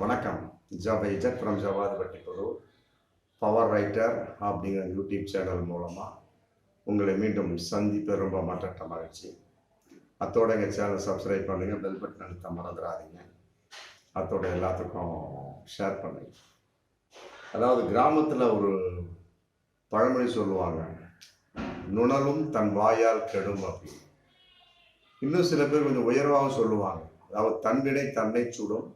வணக்கம். ஜவைஜர் from Javad பட்டிப்புது power writer அப்படிங்கிற YouTube channel மூலமாக உங்களை மீண்டும் சந்திப்பு ரொம்ப மற்ற மகிழ்ச்சி. அத்தோட எங்கள் சேனல் சப்ஸ்கிரைப் பண்ணுங்கள், பெல் பட்டன் அழுத்த மறந்துடாதீங்க. அத்தோட எல்லாத்துக்கும் ஷேர் பண்ணுங்க. அதாவது கிராமத்தில் ஒரு பழமொழி சொல்லுவாங்க, நுணலும் தன் வாயால் கெடும் அப்படின்னு. இன்னும் சில பேர் கொஞ்சம் உயர்வாகவும் சொல்லுவாங்க, அதாவது தன்வினை தன்னை சுடும்,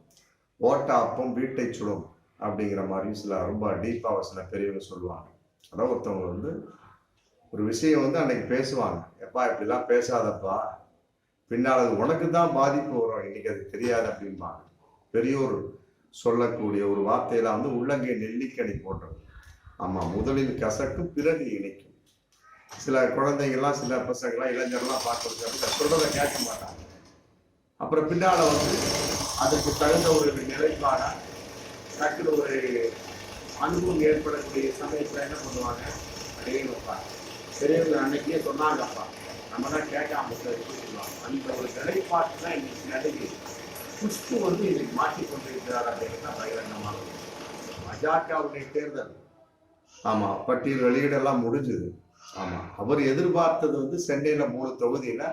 ஓட்ட அப்பம் வீட்டை சுடும் அப்படிங்கிற மாதிரி சில ரொம்ப டீப்பாக சில பெரியவங்க சொல்லுவாங்க. அதான் ஒருத்தவங்க ஒரு விஷயம் அன்னைக்கு பேசுவாங்க, எப்பா இப்படிலாம் பேசாதப்பா, பின்னால் அது உனக்கு தான் பாதிப்பு வரும், இன்னைக்கு அது தெரியாது அப்படின்பாங்க. பெரியோர் சொல்லக்கூடிய ஒரு வார்த்தையில உள்ளங்கை நெல்லிக்கனி போன்றது. ஆமாம், முதலில் கசக்கும் பிறகு இணைக்கும். சில குழந்தைகள்லாம் சில பசங்கள்லாம் இளைஞர்லாம் பார்க்கறது சொல்றதை கேட்க மாட்டாங்க. அப்புறம் பின்னால அதற்கு தகுந்த ஒரு நிலைப்பாடா டக்குனு ஒரு அனுபவம் ஏற்படக்கூடிய சமயத்துல என்ன பண்ணுவாங்க, அடையப்பா பெரியவங்க அன்னைக்கே சொன்னாங்கப்பா, நம்ம தான் கேட்காம சொல்லுவாங்க. அந்த ஒரு நிலைப்பாட்டு தான் இன்னைக்கு நடக்குது. குஷ்பு இன்னைக்கு மாற்றிக் கொண்டிருக்கிறார் அப்படிங்கிறது தான் பகிரங்கமானது. பாஜகவுடைய தேர்தல் ஆமா பட்டியல் வெளியீடெல்லாம் முடிஞ்சது. ஆமா, அவர் எதிர்பார்த்தது சென்னையில 3 தொகுதியில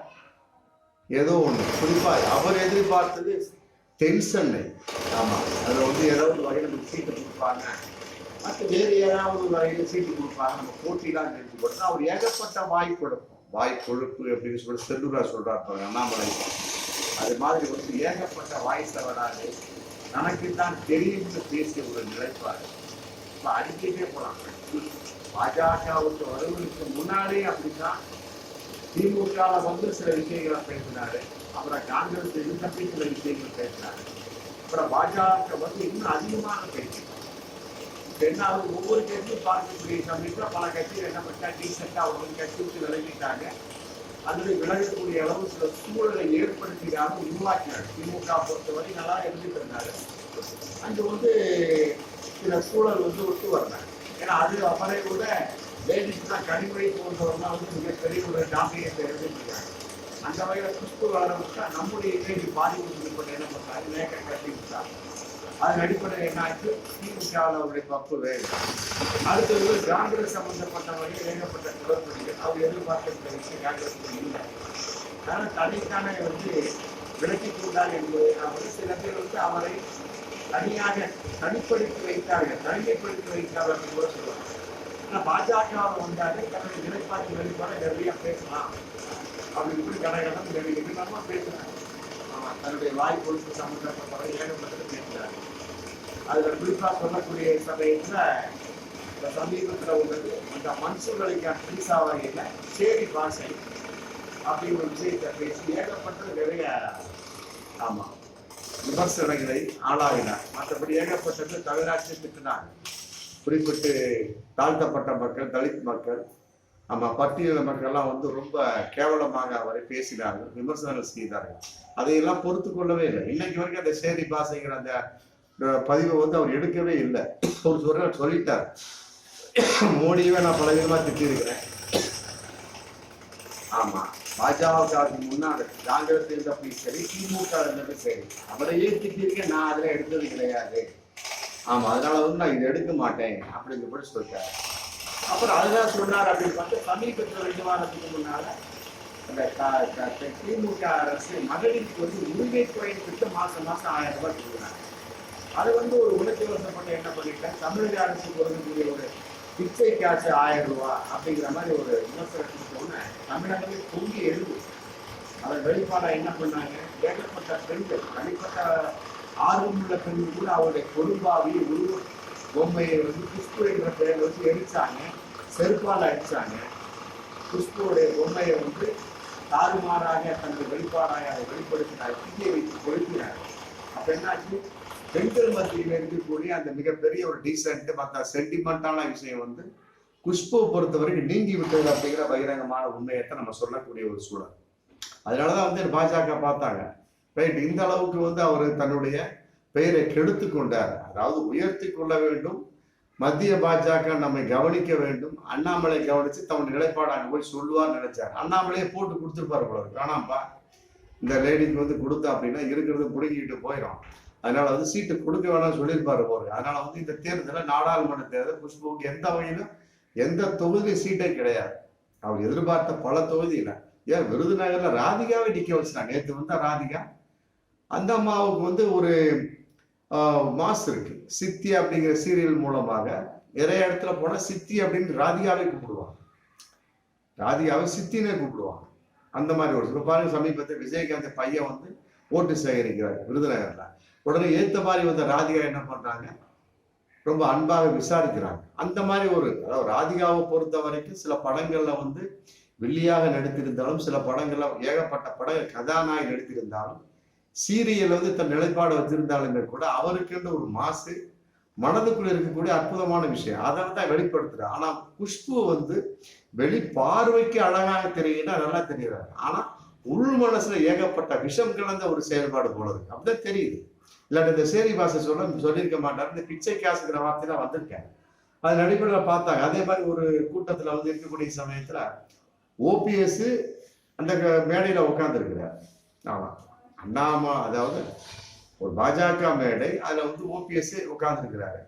ஏதோ ஒண்ணு, குறிப்பா அவர் எதிர்பார்த்தது தென் சென்னை. ஆமா, அதுல ஏதாவது வகையில் நமக்கு சீட்டு கொடுப்பாங்க, மற்ற வேறு ஏதாவது வகையில் சீட்டு கொடுப்பாங்க, நம்ம போட்டிலாம் நிறுத்தி போட்டோம். அவர் ஏகப்பட்ட வாய் கொடுப்போம், வாய் கொழுப்பு அப்படின்னு சொல்லி செல்லூரா சொல்றாரு அண்ணாமலை. அது மாதிரி ஏகப்பட்ட வாய் தவறாது தனக்கு தான் தெரியும்னு பேசிய ஒரு நிலைப்பாடு இப்ப அடிக்கிட்டே போலாம். பாஜகவுக்கு வருவதற்கு முன்னாலே அப்படித்தான் திமுக சில விஷயங்களை பேசினாரு, அப்புறம் காங்கிரஸ் தப்பி சில விஷயங்கள் பேசினாரு, அப்புறம் பாஜக இன்னும் அதிகமாக பேசினார். ரெண்டாவது ஒவ்வொரு கட்சியும் பார்க்கக்கூடிய சமயத்துல பல கட்சிகள் என்ன பண்ணா, டீசெண்டா அவங்க கட்சி விட்டு விலகிட்டாங்க. அதுல விலகக்கூடிய அளவு சில சூழலை ஏற்படுத்தினாலும் உருவாக்கினார். திமுக பொறுத்தவரை நல்லா இருந்துட்டு இருந்தாரு, அங்கு சில சூழல் ஒத்து வரல. ஏன்னா அது அவரை கூட லேடிஸ் தான் கனிமொழி போன்றவர்கள் மிகப்பெரிய ஒரு டாமினேட்டை எழுதிருக்காங்க. அந்த வகையில் குஷ்பு வளர்ந்தா நம்முடைய இமேஜ் பாதிப்பு என்ன பண்ணாரு, மேக்கப் கட்டி விட்டார். அதன் அடிப்படையில் என்ன ஆச்சு, திமுகவில் அவருடைய பப்பு வேறு. அடுத்தது காங்கிரஸ் சம்பந்தப்பட்ட வகையில் ஏகப்பட்ட குளறுபடிகள் அவர் எதிர்பார்க்கிற விஷயம் காங்கிரஸ் இல்லை. அதனால் தனிக்கான விலக்கிக் கொண்டார் என்பது சில பேர் அவரை தனியாக தனிப்படுத்தி வைத்தார்கள், தனிமைப்படுத்தி வைத்தார்கள் என்று கூட சொல்லுவாங்க. ஆனால் பாஜகவில் வந்தாலே தன்னுடைய நிலைப்பாட்டு வெளிப்பாடு நிறைய பேசலாம் அப்படி இப்படி கடைகளும் என்னமா பேசுறாங்க. தன்னுடைய வாய் கொழுப்பு சம்பந்தப்பட்டவரை ஏகப்பட்டது பேசுறாங்க. அதுல குறிப்பா சொல்லக்கூடிய சமயத்துல சமீபத்துல அந்த மன்சூர் அலிகான் பீசா வகையில சேரி பாசை அப்படிங்கிற விஷயத்தை பேசி ஏகப்பட்டது நிறைய விமர்சனங்களை ஆளாகினார். மற்றபடி ஏகப்பட்டது தவறாட்சி திட்டினார். குறிப்பிட்டு தாழ்த்தப்பட்ட மக்கள், தலித் மக்கள், பட்டியல மக்கள்லாம் ரொம்ப கேவலமாக அவரை பேசினார்கள், விமர்சனங்கள் செய்தார்கள். அதையெல்லாம் பொறுத்து கொள்ளவே இல்லை. இன்னைக்கு வரைக்கும் அந்த சேரி பாசைங்கிற அந்த பதிவை அவர் எடுக்கவே இல்லை. ஒரு சொல்லிட்டார், மோடியவே நான் பல விதமா திட்டிருக்கிறேன். ஆமா, பாஜகவுக்கு முன்னாடி காங்கிரஸ் இருந்தப்படி சரி, திமுக இருந்தப்படி சரி, அவரையே திட்டிருக்கேன், நான் அதுல எடுத்தது கிடையாது. ஆமா, அதனால நான் இதை எடுக்க மாட்டேன் அப்படிங்கிற சொல்லிட்டாரு. அப்புறம் அதுதான் சொன்னார் அப்படின்னு பார்த்து சமீபத்தில் 2 வாரத்துக்கு முன்னால அந்த திமுக அரசு மகளிருக்கு உரிமை தொகையின் திட்டம் மாசம் 1000 ரூபாய் கொடுக்குறாங்க. அது ஒரு உணர்ச்சி வசப்பட்ட என்ன பண்ணிட்டேன், தமிழக அரசு கொடுக்கக்கூடிய ஒரு பிச்சை காசு 1000 ரூபாய் அப்படிங்கிற மாதிரி ஒரு விமர்சனத்துக்கு தமிழகமே பொங்கி எழுது. அதன் வெளிப்பாடா என்ன பண்ணாங்க, ஏகப்பட்ட பெண்கள், தனிப்பட்ட ஆர்வமுள்ள பெண்கள் கூட அவருடைய கொடும்பாவி உருவ பொம்மையை குஷ்பு என்ற பெயரை எரிச்சாங்க, செருப்பால் அடிச்சாங்க. குஷ்புடைய பொம்மையை தாறுமாறாக தனது வெளிப்பாடாக அதை வெளிப்படுத்தினார், தீயை வைத்து கொளுத்தினார். அப்ப என்னாச்சு, பெண்கள் மத்தியில் இருக்கக்கூடிய அந்த மிகப்பெரிய ஒரு டீசென்ட் மற்ற சென்டிமெண்டான விஷயம் குஷ்புவை பொறுத்தவரைக்கும் நீங்கி விட்டது அப்படிங்கிற பகிரங்கமான உண்மையத்தை நம்ம சொல்லக்கூடிய ஒரு சூழல். அதனாலதான் பாஜக பார்த்தாங்க, ரைட், இந்த அளவுக்கு அவர் தன்னுடைய பெயரை கெடுத்து கொண்டார், அதாவது உயர்த்தி கொள்ள வேண்டும், மத்திய பாஜக நம்மை கவனிக்க வேண்டும், அண்ணாமலை கவனிச்சு தன்னுடைய நிலைப்பாடு அங்கே போய் சொல்லுவார்னு நினைச்சார். அண்ணாமலையே போட்டு கொடுத்துருப்பாரு போல, வேணாம்ப்பா இந்த லேடிக்கு கொடுத்தா அப்படின்னா இருக்கிறது பிடுங்கிட்டு போயிடும், அதனால வந்து சீட்டு கொடுக்க வேணாம்னு சொல்லியிருப்பாரு போரு. அதனால வந்து இந்த தேர்தலில் நாடாளுமன்ற தேர்தல் குஷ்புவுக்கு எந்த வகையிலும் எந்த தொகுதி சீட்டே கிடையாது. அவர் எதிர்பார்த்த பல தொகுதியில ஏன் விருதுநகர்ல ராதிகாவை நிக்க வச்சுட்டாங்க. நேற்று வந்தா ராதிகா, அந்த அம்மாவுக்கு வந்து ஒரு மாஸ் இருக்கு. சித்தி அப்படிங்கிற சீரியல் மூலமாக நிறைய இடத்துல போனா சித்தி அப்படின்னு ராதிகாவை கூப்பிடுவாங்க, ராதிகாவை சித்தினே கூப்பிடுவாங்க. அந்த மாதிரி ஒரு பாருங்க, சமீபத்தில் விஜயகாந்த் பையன் வந்து ஓட்டு சேகரிக்கிறார் விருதுநகர்ல. உடனே ஏத்த மாதிரி வந்த ராதிகா என்ன பண்றாங்க, ரொம்ப அன்பாக விசாரிக்கிறாங்க. அந்த மாதிரி ஒரு, அதாவது ராதிகாவை பொறுத்த வரைக்கும் சில படங்கள்ல வந்து வில்லியாக நடித்திருந்தாலும், சில படங்கள்ல ஏகப்பட்ட படங்கள் கதாநாயகி நடித்திருந்தாலும், சீரியல் வந்து தன் நிலைப்பாடு வச்சிருந்தாலுமே கூட அவருக்குன்னு ஒரு மாசு மனதுக்குள்ள இருக்கக்கூடிய அற்புதமான விஷயம், அதை தான் வெளிப்படுத்துற. ஆனா குஷ்பு வந்து வெளி பார்வைக்கு அழகாக தெரியுதுன்னா நல்லா தெரியுறாரு, ஆனா உள் மனசுல ஏகப்பட்ட விஷம் கலந்த ஒரு செயல்பாடு போல இருக்கு, அப்படிதான் தெரியுது. இல்லாட்டி இந்த சேரி பாச சொல்லியிருக்க மாட்டாரு. இந்த பிச்சை காசுங்கிற வார்த்தை தான் வந்திருக்கேன். அது அடிப்படையில் பார்த்தாங்க. அதே மாதிரி ஒரு கூட்டத்துல வந்து இருக்கக்கூடிய சமயத்துல ஓபிஎஸ் அந்த மேடையில உட்கார்ந்து இருக்கிறார். ஆமா, அண்ணாமா, அதாவது ஒரு பாஜக மேடை, அதுல வந்து ஓபிஎஸ் உட்கார்ந்து இருக்கிறாரு.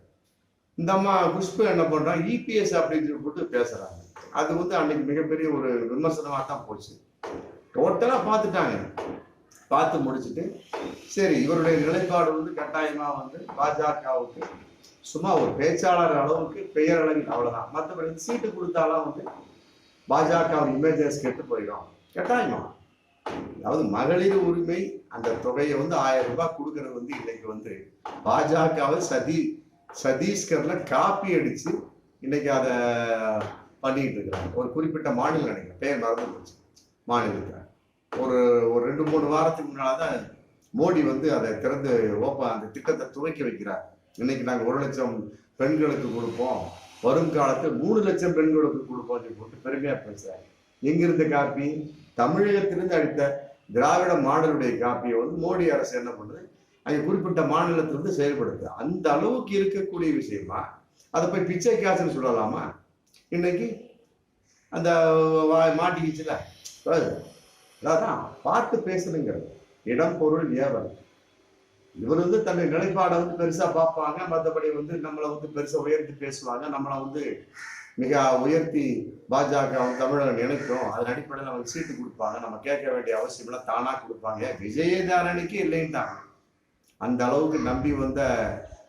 இந்த அம்மா குஷ்பு என்ன பண்றாங்க, இபிஎஸ் அப்படின்னு போட்டு பேசுறாங்க. அது வந்து அன்னைக்கு மிகப்பெரிய ஒரு விமர்சனமா தான் போச்சு. டோட்டலா பார்த்துட்டாங்க. பார்த்து முடிச்சுட்டு சரி, இவருடைய நிலைப்பாடு வந்து கட்டாயமா வந்து பாஜகவுக்கு சும்மா ஒரு பேச்சாளர் அளவுக்கு பெயர் அளவில் அவ்வளவுதான். மற்றபடி சீட்டு கொடுத்தாலும் வந்து பாஜக இமேஜஸ் கெட்டு போயிடும் கட்டாயமா. அதாவது மகளிர் உரிமை அந்த தொகையை வந்து 1000 ரூபாய் கொடுக்கறது வந்து இன்னைக்கு வந்து பாஜகவை சத்தீஸ்கர்ல காப்பி அடிச்சு இன்னைக்கு அதை பண்ணிட்டு இருக்கிறாங்க. ஒரு குறிப்பிட்ட மாநிலம் நினைக்கிறேன், பெயர் மறந்து போச்சு மாநிலத்தில். ஒரு 2-3 வாரத்துக்கு முன்னால்தான் மோடி வந்து அதை திறந்து அந்த திட்டத்தை துவக்கி வைக்கிறார். இன்னைக்கு நாங்கள் 1 லட்சம் பெண்களுக்கு கொடுப்போம், வரும் காலத்தில் 3 லட்சம் பெண்களுக்கு கொடுப்போம் போட்டு பெருமையா பேசுறாரு. எங்கிருந்த காப்பி, தமிழகத்திலிருந்து அடித்த திராவிட மாடலுடைய காப்பியை வந்து மோடி அரசு என்ன பண்ணுது, அங்கே குறிப்பிட்ட மாநிலத்திலிருந்து செயல்படுது. அந்த அளவுக்கு இருக்கக்கூடிய விஷயமா அதை போய் பிச்சை காசுன்னு சொல்லலாமா? இன்னைக்கு அந்த மாட்டிக்கிச்சுல, அதான் பார்த்து பேசணுங்கிறது. இடம் பொருள் ஏவல். இவர் வந்து தன்னுடைய நிலைப்பாடை வந்து பெருசா பார்ப்பாங்க, மற்றபடி வந்து நம்மளை வந்து பெருசா உயர்த்தி பேசுவாங்க, நம்மளை வந்து மிக உயர்த்தி பாஜக தமிழகம் நினைக்கும், அதன் அடிப்படையில் நமக்கு சீட்டு கொடுப்பாங்க, நம்ம கேட்க வேண்டிய அவசியம் இல்லை, தானா கொடுப்பாங்க. விஜயதாரணிக்கு இல்லைன்ட்டாங்க. அந்த அளவுக்கு நம்பி வந்த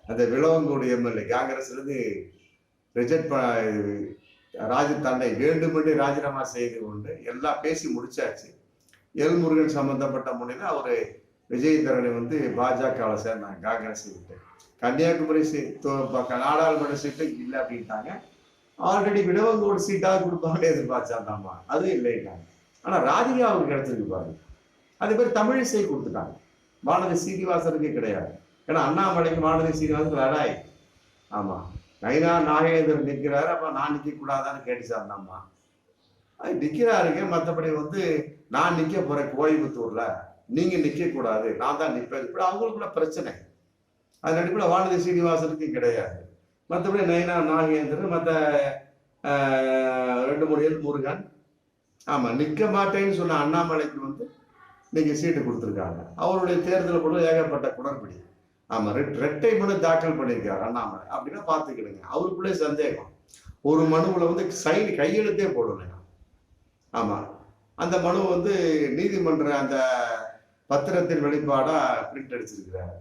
அந்த விளவங்கோடு எம்எல்ஏ காங்கிரஸ்ல இருந்து ரிஜெக்ட் தன்னை வேண்டுமென்று ராஜினாமா செய்து கொண்டு எல்லாம் பேசி முடிச்சாச்சு. எல் முருகன் சம்பந்தப்பட்ட முறையில் அவரு விஜயதரணி வந்து பாஜகவில் சேர்ந்தாங்க, காங்கிரஸ் விட்டு. கன்னியாகுமரி நாடாளுமன்ற சீட்டு இல்லை அப்படின்ட்டாங்க. ஆல்ரெடி விடவங்கோடு சீட்டாக கொடுப்பாங்கன்னு எதிர்பார்த்தாண்டாமா, அதுவும் இல்லைட்டாங்க. ஆனா ராதிகா அவருக்கு கிடைச்சிருக்கு பாருங்க. அதே மாதிரி தமிழிசை கொடுத்துட்டாங்க, வானதி சீனிவாசனுக்கே கிடையாது. ஏன்னா அண்ணாமலைக்கு வானதி சீனிவாசன் லடாய். ஆமா, நைனா நாகேந்திரன் நிற்கிறாரு, அப்ப நான் நிக்க கூடாதான்னு கேட்டுச்சாருந்தாம்மா. அது நிக்கிறாருங்க. மற்றபடி வந்து நான் நிக்க போறேன் கோயம்புத்தூர்ல, நீங்க நிக்க கூடாது, நான் தான் நிற்பேன், இப்படி அவங்களுக்குள்ள பிரச்சனை. அதன் அடிப்படையில் வானதி சீனிவாசனுக்கு கிடையாது. மற்றபடி நைனா நாகேந்திரன், மற்ற 2-3 எல் முருகன், ஆமா நிக்க மாட்டேன்னு சொன்ன அண்ணாமலைக்கு வந்து இன்னைக்கு சீட்டு கொடுத்துருக்காங்க. அவருடைய தேர்தல் கூட ஏகப்பட்ட குடற்படி. ஆமா, ரெட்டை மனு தாக்கல் பண்ணியிருக்காரு அண்ணாமலை. அப்படின்னா பார்த்துக்கிடுங்க. அவருக்குள்ளே சந்தேகம். ஒரு மனுவில் வந்து கையெழுத்தே போடலைங்க. ஆமா, அந்த மனு வந்து நீதிமன்ற அந்த பத்திரத்தின் வெளிப்பாடா பிரிண்ட் அடிச்சிருக்கிறாரு.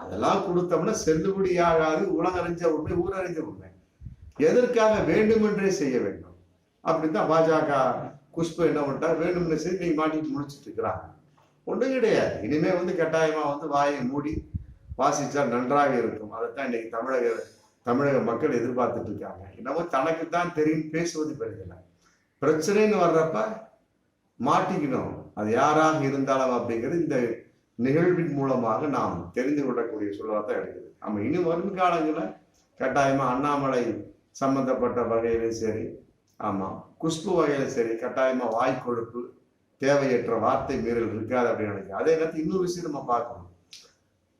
அதெல்லாம் கொடுத்தோம்னா செல்லுபடியாகாது. உலகறிஞ்ச உண்மை, ஊரறிஞ்ச உண்மை. எதற்காக வேண்டுமென்றே செய்ய வேண்டும் அப்படித்தான் பாஜக குஷ்பு என்ன பண்ணிட்டா, வேண்டுமென்றே செய்து நீங்க மாட்டிட்டு முடிச்சுட்டு இருக்கிறாங்க. ஒன்றும் கிடையாது. இனிமே வந்து கட்டாயமா வந்து வாயை மூடி வாசிச்சா நன்றாக இருக்கும். அதைத்தான் இன்னைக்கு தமிழக மக்கள் எதிர்பார்த்துட்டு இருக்காங்க. என்னவோ தனக்குத்தான் தெரியும் பேசுவது பெரிதில்லை. பிரச்சனைன்னு வர்றப்ப மாட்டிக்கணும், அது யாராக இருந்தாலும் அப்படிங்கிறது இந்த நிகழ்வின் மூலமாக நாம் தெரிந்து கொள்ளக்கூடிய சூழலாக இருக்குது. நம்ம இனி வரும் காலங்களில் கட்டாயமா அண்ணாமலை சம்பந்தப்பட்ட வகையிலும் சரி, ஆமா குஷ்பு வகையில சரி, கட்டாயமா வாய்க்கொழுப்பு, தேவையற்ற வார்த்தை மீறல் இருக்காது அப்படின்னு நினைக்கிறேன். அதே நேரத்தில் இன்னொரு விஷயம் நம்ம பார்க்கணும்.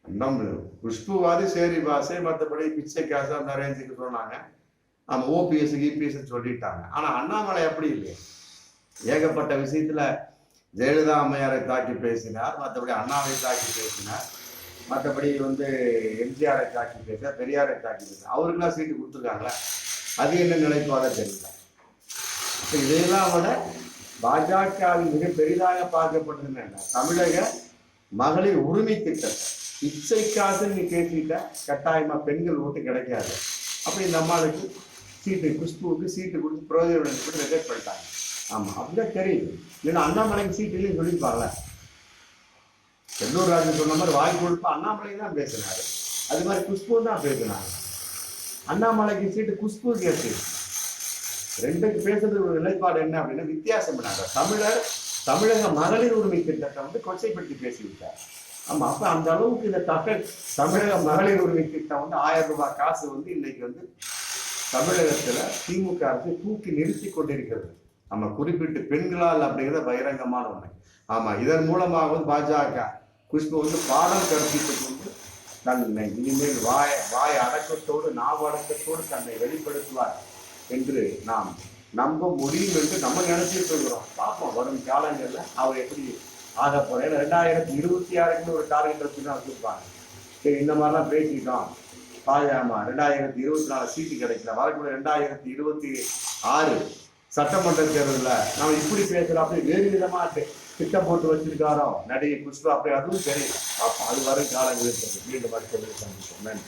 நம்ம குஷ்புவாது சேரி பாசை, மற்றபடி பிச்சை காசு அந்த ரேஞ்சுக்கு சொன்னாங்க. ஆமா, ஓபிஎஸ் இபிஎஸ் சொல்லிட்டாங்க. ஆனா அண்ணாமலை அப்படி இல்லையே. ஏகப்பட்ட விஷயத்துல ஜெயலலிதா அம்மையாரை தாக்கி பேசினார், மற்றபடி அண்ணாவை தாக்கி பேசினார். மற்றபடி வந்து எம்ஜிஆரை தாக்கி பேச, பெரியாரை தாக்கி பேச, அவருக்கெல்லாம் சீட்டு கொடுத்துருக்காங்களா? அது என்ன நிலைப்பாட தெரியல. இப்போ இதையெல்லாம் விட பாஜகவின் மிக பெரிதாக பார்க்கப்பட்டது என்ன, தமிழக மகளிர் உரிமை திட்டத்தை இச்சைக்காக நீ பேசிட்ட கட்டாயமா பெண்கள் ஓட்டு கிடைக்காது. அப்படி இந்த அம்மாளுக்கு சீட்டு, குஷ்புவுக்கு சீட்டு கொடுத்து பிரயோஜனம் கூட ரிஜெக்ட் பண்ணிட்டாங்க. ஆமா, அப்படிதான் தெரியுது. இல்லைன்னா அண்ணாமலைக்கு சீட்டு இல்லைன்னு சொல்லியிருப்பாங்கல்ல. செல்லூர் ராஜு சொன்ன மாதிரி வாய் கொடுப்பா அண்ணாமலை தான் பேசினாரு, அது மாதிரி குஷ்பு தான் பேசினாங்க. அண்ணாமலைக்கு சீட்டு, குஷ்பு கேட்டு ரெண்டுக்கு பேசுறது ஒரு நிலைப்பாடு என்ன அப்படின்னா வித்தியாசம் பண்ணாங்க. தமிழக மகளிர் உரிமை திட்டத்தை வந்து கொச்சைப்படுத்தி பேசிவிட்டார். ஆமா, அப்ப அந்த அளவுக்கு இந்த தமிழக மகளிர் உரிமை திட்டம் வந்து 1000 ரூபாய் காசு வந்து இன்னைக்கு வந்து தமிழகத்துல திமுக அரசு தூக்கி நிறுத்தி கொண்டிருக்கிறது. நம்ம குறிப்பிட்டு பெண்களால் அப்படிங்கிறத பகிரங்கமான உண்மை. ஆமா, இதன் மூலமாக வந்து பாஜக குஷ்பு வந்து பாடம் கற்பித்துக் கொண்டு தன்னை இனிமேல் வாய் அடக்கத்தோடு, நாவு அடக்கத்தோடு தன்னை வெளிப்படுத்துவார் என்று நாம் நம்ப முடியும் என்று நம்ம நினைச்சிட்டு இருக்கிறோம். பார்ப்போம் வரும் காலங்கள்ல அவர் எப்படி ஆக போறேன். 2026 ஒரு டார்கெட் வச்சு தான் வச்சிருப்பாங்க. சரி, இந்த மாதிரிலாம் பேசிட்டோம், ஆமா 2024 சீட்டு கிடைக்கல, வரக்கூடிய 2026 சட்டமன்ற தேர்தலில் நம்ம இப்படி பேசலாம், அப்படி வேறு விதமா திட்டம் போட்டு வச்சிருக்காரோ நடிகை குஷ்பு, அப்படி அதுவும் தெரியும். அப்போ அது வரும் காலங்களுக்கு மீண்டும் அடுத்த சந்திப்போம். நன்றி.